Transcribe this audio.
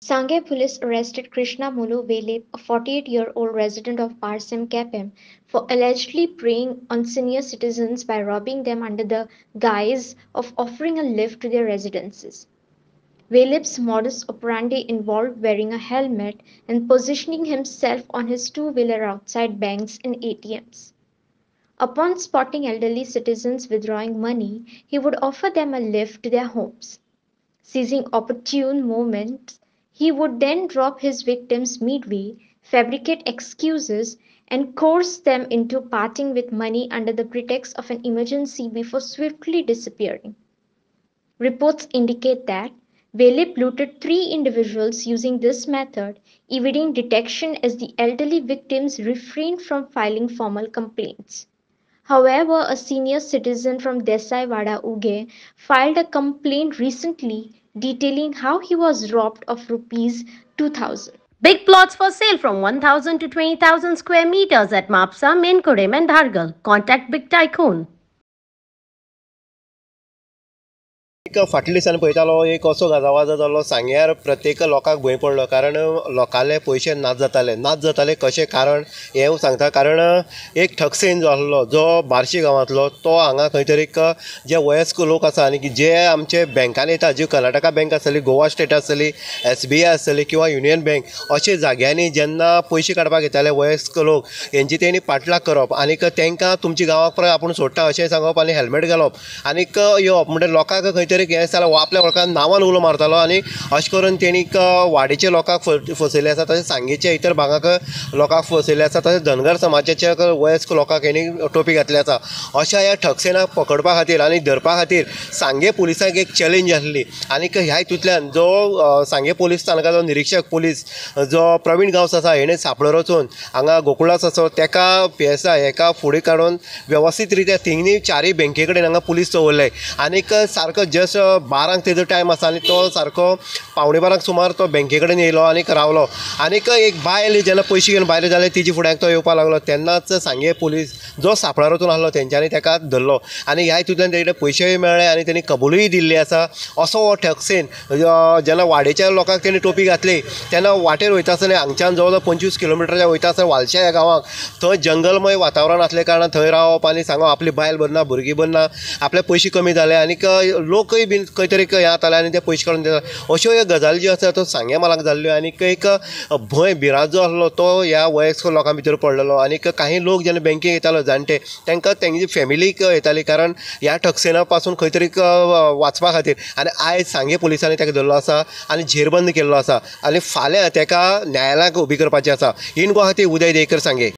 Sangay police arrested Krishna Mulu Velep, a 48-year-old resident of Parsem Kapem, for allegedly preying on senior citizens by robbing them under the guise of offering a lift to their residences. Velep's modus operandi involved wearing a helmet and positioning himself on his two-wheeler outside banks and ATMs. Upon spotting elderly citizens withdrawing money, he would offer them a lift to their homes. Seizing opportune moments, he would then drop his victims midway, fabricate excuses, and coerce them into parting with money under the pretext of an emergency before swiftly disappearing. Reports indicate that Velip looted three individuals using this method, evading detection as the elderly victims refrained from filing formal complaints. However, a senior citizen from Desai Wada Uge filed a complaint recently detailing how he was robbed of rupees 2000. Big plots for sale from 1,000 to 20,000 square meters at Mapsa, Menkodem and Dhargal. Contact Big Tycoon. एक फाटल्या दिसांनी पळयतालो एक असो गाजावाजा जालो सांग्यार प्रत्येक लोकांक भंय पडलो कारण लोकांले पयशे नाच जाताले कशें कारण हें सांगता कारण एक ठकसेन जो आसलो जो बार्शी गांवांतलो तो हांगा खंय तरी जे वयस्क लोक आसा आनी जे आमचे बँकांनी येता जी कर्नाटका बँक आसतली गोवा स्टेट आसतली SBI आसतली किंवा युनियन बँक अशे जाग्यांनी जेन्ना पयशे काडपाक येताले वयस्क लोक हेंची तेणी पाटलाग करप आनीक तांकां तुमची गांवाक परत आपूण सोडटा अशें सांगप आनी हेल्मेट घालप आनीक येवप म्हणजे लोकांक खंय तरी हें जाल्यार आपल्या वळखान नांवान उलो मारतालो आनी अशें करून तेणी वाडेच्या लोकांक फसयल्ले आसा तशें सांगेच्या इतर भागाक लोकांक फसयल्ले आसा तशें धनगर समाजाच्या वयस्क लोकांक हेणी टोपी घातली आसा अशा ह्या ठकसेनाक पकडपा खातीर आनी धरपा खातीर सांगे पुलिसांक एक चॅलेंज आसली आनीक ह्या हितूंतल्यान जो सांगे पुलीस स्थानकाचो निरीक्षक पुलीस जो प्रवीण गांवस आसा हेणें सापळो रचून हांगा गोकुळास आसा तेका PSI हेका फुडें काडून वेवस्थीत रित्या तिनूय चारय बँके कडेन हांगा पुलीस दवरले आनीक सारको जस्ट 12 तेजो टायम आसा आनी तो सारको 11:15 सुमार तो बँके कडेन येयलो आनीक रावलो आनीक एक बायल जेन्ना पयशे घेवन भायर जाले तिजे फुड्यान तो येवपाक लागलो तेन्नाच सांगे पुलीस जो सापळा रचून आसलो तेंच्यांनी तेका धरलो आनी ह्या हितूंतल्यान तेजे पयशेय मेळ्ळे आनी तेणी कबुलूय दिल्ली आसा असो हो ठकसेन जेन्ना वाडेच्या लोकांक तेणी टोपी घातली तेन्ना वाटेर वयता आसतना हांगच्यान जवळ जवळ 25 किलोमिटरच्या वयता आसतना वालशा ह्या गांवांक थंय जंगलमय वातावरण आसले कारणान थंय रावप आनी सांगप आपली बायल बरी ना भुरगीं बरी ना आपले पयशे कमी जाले आनीक लोकय बीन खंय तरी हें जाताले आनी ते पयशे काडून दितात अश्यो ह्यो गजाली ज्यो आसा त्यो सांग्या मालाक जाल्ल्यो आनीक एक भंय भिरांत जो आसलो तो ह्या वयस्क लोकां भितर पडलेलो आनीक काही लोक जेन्ना बँकेक येतालो जाणटे तांकां तेंची फॅमिलीक येताली कारण ह्या ठकसेना पासून खंय तरी वाचपा खातीर आनी आयज सांगे पुलिसांनी ताका धरलो आसा आनी झेरबंद केल्लो आसा आनी फाल्यां ताका न्यायालयाक उबी करपाचें आसा इन गुवाहाटी उदय देयकर सांगे.